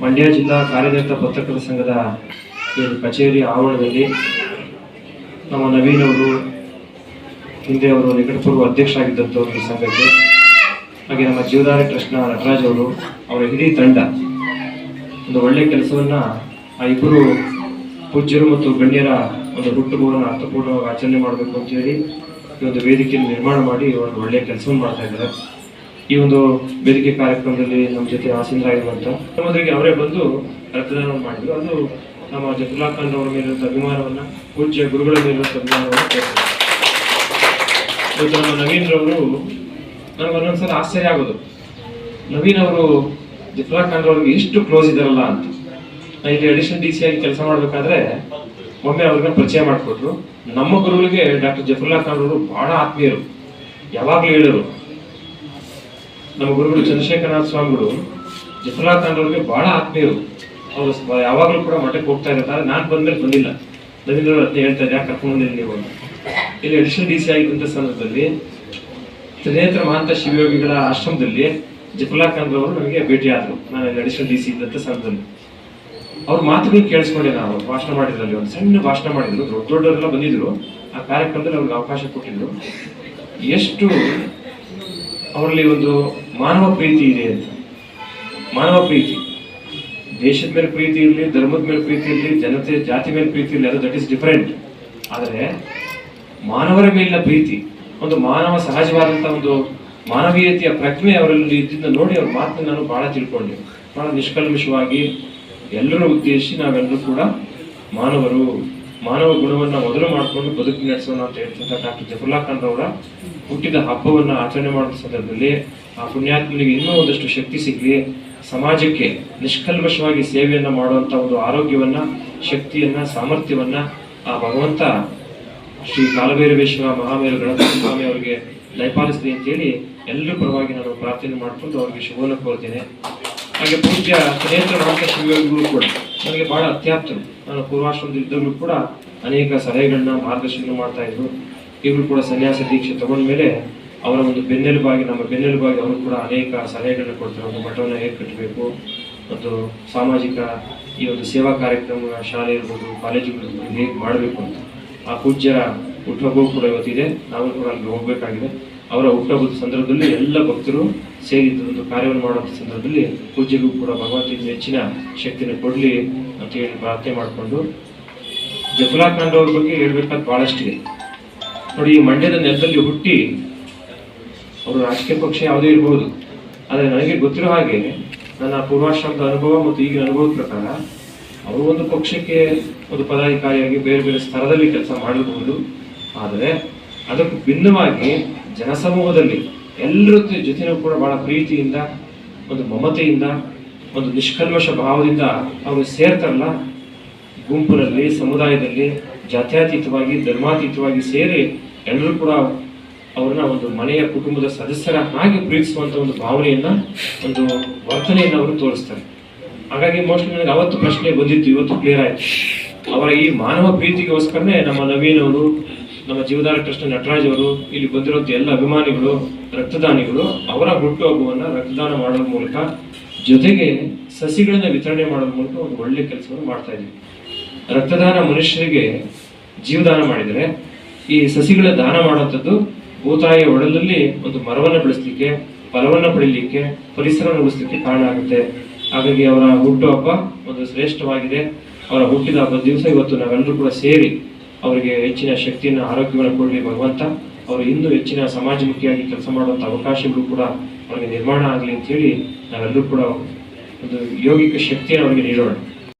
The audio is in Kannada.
ಮಂಡ್ಯ ಜಿಲ್ಲಾ ಕಾರ್ಯನಿರತ ಪತ್ರಕರ್ತರ ಸಂಘದ ಕಚೇರಿ ಆವರಣದಲ್ಲಿ ನಮ್ಮ ನವೀನ್ ಅವರು, ಹಿಂದೆ ಅವರು ನಿಕಟಪೂರ್ವ ಅಧ್ಯಕ್ಷರಾಗಿದ್ದಂಥವ್ರು ಈ ಸಂಘಕ್ಕೆ, ಹಾಗೆ ನಮ್ಮ ಜೀವಧಾರೆ ಟ್ರಸ್ಟ್ನ ನಟರಾಜ್ ಅವರು, ಅವರ ಇಡೀ ತಂಡ ಒಂದು ಒಳ್ಳೆಯ ಕೆಲಸವನ್ನ ಆ ಇಬ್ಬರು ಪೂಜ್ಯರು ಮತ್ತು ಗಣ್ಯರ ಒಂದು ಹುಟ್ಟುಹಬ್ಬವನ್ನು ಅರ್ಥಪೂರ್ಣವಾಗಿ ಆಚರಣೆ ಮಾಡಬೇಕು ಅಂತ ಹೇಳಿ ಈ ಒಂದು ವೇದಿಕೆಯನ್ನು ನಿರ್ಮಾಣ ಮಾಡಿ ಒಂದು ಒಳ್ಳೆಯ ಕೆಲಸವನ್ನು ಮಾಡ್ತಾ ಇದ್ದಾರೆ. ಈ ಒಂದು ವೇದಿಕೆ ಕಾರ್ಯಕ್ರಮದಲ್ಲಿ ನಮ್ಮ ಜೊತೆ ಆಸೀನರಾಗಿರುವಂಥ ಮೊದಲಿಗೆ ಅವರೇ ಬಂದು ರಕ್ತದಾನವನ್ನು ಮಾಡಿದ್ರು. ಅದು ನಮ್ಮ ಜಫರುಲ್ಲಾ ಖಾನ್ ಅವರ ಮೇಲಿರುವಂಥ ಅಭಿಮಾನವನ್ನ, ಪೂಜ್ಯ ಗುರುಗಳ ಮೇಲಿರುವಂಥ ಅಭಿಮಾನವನ್ನು ತೋರಿಸಿದ್ರು. ಇವತ್ತು ನಮ್ಮ ನವೀನ್ ರವರು ನನಗೆ ಒಂದೊಂದ್ಸಲ ಆಶ್ಚರ್ಯ ಆಗೋದು, ನವೀನ್ ಅವರು ಜಫರುಲ್ಲಾ ಖಾನ್ ಅವ್ರಿಗೆ ಎಷ್ಟು ಕ್ಲೋಸ್ ಇದಾರಲ್ಲ ಅಂತ. ನಾನು ಇಲ್ಲಿ ಅಡಿಷನಲ್ DC ಆಗಿ ಕೆಲಸ ಮಾಡ್ಬೇಕಾದ್ರೆ ಒಮ್ಮೆ ಅವ್ರನ್ನ ಪರಿಚಯ ಮಾಡಿಕೊಟ್ರು. ನಮ್ಮ ಗುರುಗಳಿಗೆ ಡಾಕ್ಟರ್ ಜಫರುಲ್ಲಾ ಖಾನ್ ಅವರು ಬಹಳ ಆತ್ಮೀಯರು, ಯಾವಾಗ್ಲೂ ಹೇಳರು. ನಮ್ಮ ಗುರುಗಳು ಚಂದ್ರಶೇಖರನಾಥ ಸ್ವಾಮಿಗಳು ಜಫರುಲ್ಲಾ ಖಾನ್ ಅವ್ರಿಗೆ ಬಹಳ ಆತ್ಮೀಯರು. ಅವರು ಯಾವಾಗಲೂ ಕೂಡ ಮಠಕ್ಕೆ ಹೋಗ್ತಾ ಇರ್ತಾರೆ. ನಾನು ಬಂದ್ಮೇಲೆ ಬಂದಿಲ್ಲ, ನವೀನ್ ಅವರು ಅದನ್ನ ಹೇಳ್ತಾ ಇದ್ದೆ, ಯಾಕೆ ಕರ್ಕೊಂಡು ಬಂದಿಲ್ಲ ನೀವು ಅಂತ. ಇಲ್ಲಿ ಅಡಿಷನಲ್ DC ಆಗಿದ್ದಂಥ ಸಂದರ್ಭದಲ್ಲಿ ತ್ರಿನೇತ್ರ ಮಹಾಂತ ಶಿವಯೋಗಿಗಳ ಆಶ್ರಮದಲ್ಲಿ ಜಫರುಲ್ಲಾ ಖಾನ್ ಅವರು ನನಗೆ ಭೇಟಿ ಆದರು. ನಾನು ಇಲ್ಲಿ ಅಡಿಷನಲ್ DC ಇದ್ದಂಥ ಸಂದರ್ಭದಲ್ಲಿ ಅವ್ರ ಮಾತುಗಳು ಕೇಳಿಸ್ಕೊಂಡೆ. ನಾವು ಭಾಷಣ ಮಾಡಿದ್ರಲ್ಲಿ ಒಂದು ಸಣ್ಣ ಭಾಷಣ ಮಾಡಿದ್ರು, ದೊಡ್ಡ ದೊಡ್ಡವರೆಲ್ಲ ಬಂದಿದ್ರು. ಆ ಕಾರ್ಯಕ್ರಮದಲ್ಲಿ ಅವ್ರಿಗೆ ಅವಕಾಶ ಕೊಟ್ಟಿದ್ರು. ಎಷ್ಟು ಅವರಲ್ಲಿ ಒಂದು ಮಾನವ ಪ್ರೀತಿ ಇದೆ ಅಂತ. ಮಾನವ ಪ್ರೀತಿ, ದೇಶದ ಮೇಲೆ ಪ್ರೀತಿ ಇರಲಿ, ಧರ್ಮದ ಮೇಲೆ ಪ್ರೀತಿ ಇರಲಿ, ಜನತೆ ಜಾತಿ ಮೇಲೆ ಪ್ರೀತಿ ಇರಲಿ, ಅದು ದಟ್ ಇಸ್ ಡಿಫರೆಂಟ್. ಆದರೆ ಮಾನವರ ಮೇಲಿನ ಪ್ರೀತಿ, ಒಂದು ಮಾನವ ಸಹಜವಾದಂಥ ಒಂದು ಮಾನವೀಯತೆಯ ಪ್ರಜ್ಞೆ ಅವರಲ್ಲಿ ಇದ್ದಿಂದ ನೋಡಿ ಅವ್ರ ಮಾತನ್ನ ನಾನು ಬಹಳ ತಿಳ್ಕೊಂಡೆ. ಬಹಳ ನಿಷ್ಕಲ್ಮಶವಾಗಿ ಎಲ್ಲರೂ ಉದ್ದೇಶಿಸಿ ನಾವೆಲ್ಲರೂ ಕೂಡ ಮಾನವರು, ಮಾನವ ಗುಣವನ್ನ ಮೊದಲು ಮಾಡಿಕೊಂಡು ಬದುಕು ನಡೆಸೋಣ ಅಂತ ಹೇಳ್ತಂತ ಡಾಕ್ಟರ್ ಜಫರುಲ್ಲಾ ಖಾನ್ ಅವರ ಹುಟ್ಟಿದ ಹಬ್ಬವನ್ನ ಆಚರಣೆ ಮಾಡುವ ಸಂದರ್ಭದಲ್ಲಿ ಆ ಪುಣ್ಯಾತ್ಮನಿಗೆ ಇನ್ನೂ ಒಂದಷ್ಟು ಶಕ್ತಿ ಸಿಗಲಿ, ಸಮಾಜಕ್ಕೆ ನಿಷ್ಕಲ್ಮಶವಾಗಿ ಸೇವೆಯನ್ನ ಮಾಡುವಂತ ಒಂದು ಆರೋಗ್ಯವನ್ನ, ಶಕ್ತಿಯನ್ನ, ಸಾಮರ್ಥ್ಯವನ್ನ ಆ ಭಗವಂತ ಶ್ರೀ ಕಾಲಭೈರವೇಶ್ವರ ಮಹಾಮೇರು ಗಣಪತಿ ಸ್ವಾಮಿ ಅವರಿಗೆ ದಯಪಾಲಿಸಲಿ ಅಂತೇಳಿ ಎಲ್ಲರ ಪರವಾಗಿ ನಾನು ಪ್ರಾರ್ಥನೆ ಮಾಡಿಕೊಂಡು ಅವರಿಗೆ ಶುಭವನ್ನು ಕೋರ್ತೇನೆ. ಹಾಗೆ ಪೂಜ್ಯ ತ್ರಿನೇತ್ರ ಮಹಾಂತ ಶಿವಯೋಗಿಗಳು ಕೂಡ ನನಗೆ ಬಹಳ ಅತ್ಯಾಪ್ತರು. ನಾನು ಪೂರ್ವಾಶ್ರಮದಲ್ಲಿದ್ದಾಗಲೂ ಕೂಡ ಅನೇಕ ಸಲಹೆಗಳನ್ನ, ಮಾರ್ಗದರ್ಶನ ಮಾಡ್ತಾ ಇದ್ರು. ಇವರು ಕೂಡ ಸನ್ಯಾಸ ದೀಕ್ಷೆ ತಗೊಂಡ ಮೇಲೆ ಅವರ ಒಂದು ಬೆನ್ನೆಲುಬಾಗಿ, ನಮ್ಮ ಬೆನ್ನೆಲುಬಾಗಿ ಅವರು ಕೂಡ ಅನೇಕ ಸಲಹೆಗಳನ್ನ ಕೊಡ್ತಾರೆ. ಒಂದು ಮಠವನ್ನು ಹೇಗೆ ಕಟ್ಟಬೇಕು, ಒಂದು ಸಾಮಾಜಿಕ ಈ ಒಂದು ಸೇವಾ ಕಾರ್ಯಕ್ರಮ, ಶಾಲೆ ಇರ್ಬೋದು, ಕಾಲೇಜುಗಳು ಹೇಗೆ ಮಾಡಬೇಕು ಅಂತ. ಆ ಪೂಜ್ಯರ ಹುಟ್ಟುಹಬ್ಬವೂ ಕೂಡ ಇವತ್ತಿದೆ. ನಾವು ಕೂಡ ಅಲ್ಲಿ ಹೋಗಬೇಕಾಗಿದೆ. ಅವರ ಹುಟ್ಟುಹಬ್ಬದ ಸಂದರ್ಭದಲ್ಲಿ ಎಲ್ಲ ಭಕ್ತರು ಸೇರಿದ್ದು ಒಂದು ಕಾರ್ಯವನ್ನು ಮಾಡುವಂಥ ಸಂದರ್ಭದಲ್ಲಿ ಪೂಜ್ಯಗೂ ಕೂಡ ಭಗವಂತನ ಹೆಚ್ಚಿನ ಶಕ್ತಿಯನ್ನು ಕೊಡಲಿ ಅಂತ ಹೇಳಿ ಪ್ರಾರ್ಥನೆ ಮಾಡಿಕೊಂಡು, ಜಫರುಲ್ಲಾ ಖಾನ್ ಅವ್ರ ಬಗ್ಗೆ ಹೇಳ್ಬೇಕಾದ ಬಹಳಷ್ಟಿದೆ. ನೋಡಿ, ಈ ಮಂಡ್ಯದ ನೆಲದಲ್ಲಿ ಹುಟ್ಟಿ ಅವರು ರಾಜಕೀಯ ಪಕ್ಷ ಯಾವುದೇ ಇರಬಹುದು, ಆದರೆ ನನಗೆ ಗೊತ್ತಿರೋ ಹಾಗೆ ನನ್ನ ಪೂರ್ವಾಶ್ರಮದ ಅನುಭವ ಮತ್ತು ಈಗಿನ ಅನುಭವದ ಪ್ರಕಾರ ಅವರು ಒಂದು ಪಕ್ಷಕ್ಕೆ ಒಂದು ಪದಾಧಿಕಾರಿಯಾಗಿ ಬೇರೆ ಬೇರೆ ಸ್ತರದಲ್ಲಿ ಕೆಲಸ ಮಾಡಬಹುದು. ಆದರೆ ಅದಕ್ಕೂ ಭಿನ್ನವಾಗಿ ಜನಸಮೂಹದಲ್ಲಿ ಎಲ್ಲರ ಜೊತೆನೂ ಕೂಡ ಬಹಳ ಪ್ರೀತಿಯಿಂದ, ಒಂದು ಮಮತೆಯಿಂದ, ಒಂದು ನಿಷ್ಕಲ್ಮಶ ಭಾವದಿಂದ ಅವರು ಸೇರ್ತಾರಲ್ಲ, ಗುಂಪಿನಲ್ಲಿ, ಸಮುದಾಯದಲ್ಲಿ ಜಾತ್ಯತೀತವಾಗಿ, ಧರ್ಮಾತೀತವಾಗಿ ಸೇರಿ ಎಲ್ಲರೂ ಕೂಡ ಅವ್ರನ್ನ ಒಂದು ಮನೆಯ ಕುಟುಂಬದ ಸದಸ್ಯರ ಹಾಗೆ ಪ್ರೀತಿಸುವಂತ ಒಂದು ಭಾವನೆಯನ್ನ, ಒಂದು ವರ್ತನೆಯನ್ನು ಅವರು ತೋರಿಸ್ತಾರೆ. ಹಾಗಾಗಿ ಮೋಸ್ಟ್ಲಿ ನನಗೆ ಅವತ್ತು ಪ್ರಶ್ನೆ ಬಂದಿತ್ತು, ಇವತ್ತು ಕ್ಲಿಯರ್ ಆಯ್ತು. ಅವರ ಈ ಮಾನವ ಪ್ರೀತಿಗೋಸ್ಕರನೇ ನಮ್ಮ ನವೀನ್ ಅವರು, ನಮ್ಮ ಜೀವಧಾರೆ ಟ್ರಸ್ಟ್ ನಟರಾಜ್ ಅವರು, ಇಲ್ಲಿ ಬಂದಿರುವಂತ ಎಲ್ಲ ಅಭಿಮಾನಿಗಳು, ರಕ್ತದಾನಿಗಳು ಅವರ ಹುಟ್ಟುಹಬ್ಬವನ್ನ ರಕ್ತದಾನ ಮಾಡೋದ್ರ ಮೂಲಕ, ಜೊತೆಗೆ ಸಸಿಗಳನ್ನ ವಿತರಣೆ ಮಾಡೋದ್ರ ಮೂಲಕ ಒಂದು ಒಳ್ಳೆ ಕೆಲಸವನ್ನು ಮಾಡ್ತಾ ಇದ್ದೀವಿ. ರಕ್ತದಾನ ಮನುಷ್ಯರಿಗೆ ಜೀವದಾನ ಮಾಡಿದರೆ, ಈ ಸಸಿಗಳ ದಾನ ಮಾಡುವಂಥದ್ದು ಭೂತಾಯಿಯ ಒಡಲಲ್ಲಿ ಒಂದು ಮರವನ್ನು ಬೆಳೆಸಲಿಕ್ಕೆ, ಫಲವನ್ನು ಪಡೀಲಿಕ್ಕೆ, ಪರಿಸರವನ್ನು ಉಳಿಸಲಿಕ್ಕೆ ಕಾರಣ ಆಗುತ್ತೆ. ಹಾಗಾಗಿ ಅವರ ಹುಟ್ಟುಹಬ್ಬ ಒಂದು ಶ್ರೇಷ್ಠವಾಗಿದೆ. ಅವರ ಹುಟ್ಟಿದ ಹಬ್ಬದ ದಿವಸ ಇವತ್ತು ನಾವೆಲ್ಲರೂ ಕೂಡ ಸೇರಿ ಅವರಿಗೆ ಹೆಚ್ಚಿನ ಶಕ್ತಿಯನ್ನು, ಆರೋಗ್ಯವನ್ನು ಕೊಡಲಿ ಭಗವಂತ. ಅವರು ಇನ್ನೂ ಹೆಚ್ಚಿನ ಸಮಾಜಮುಖಿಯಾಗಿ ಕೆಲಸ ಮಾಡುವಂಥ ಅವಕಾಶಗಳು ಕೂಡ ಅವರಿಗೆ ನಿರ್ಮಾಣ ಆಗಲಿ ಅಂತ ಹೇಳಿ ನಾವೆಲ್ಲರೂ ಕೂಡ ಒಂದು ಯೋಗಿಕ ಶಕ್ತಿಯನ್ನು ಅವರಿಗೆ ನೀಡೋಣ.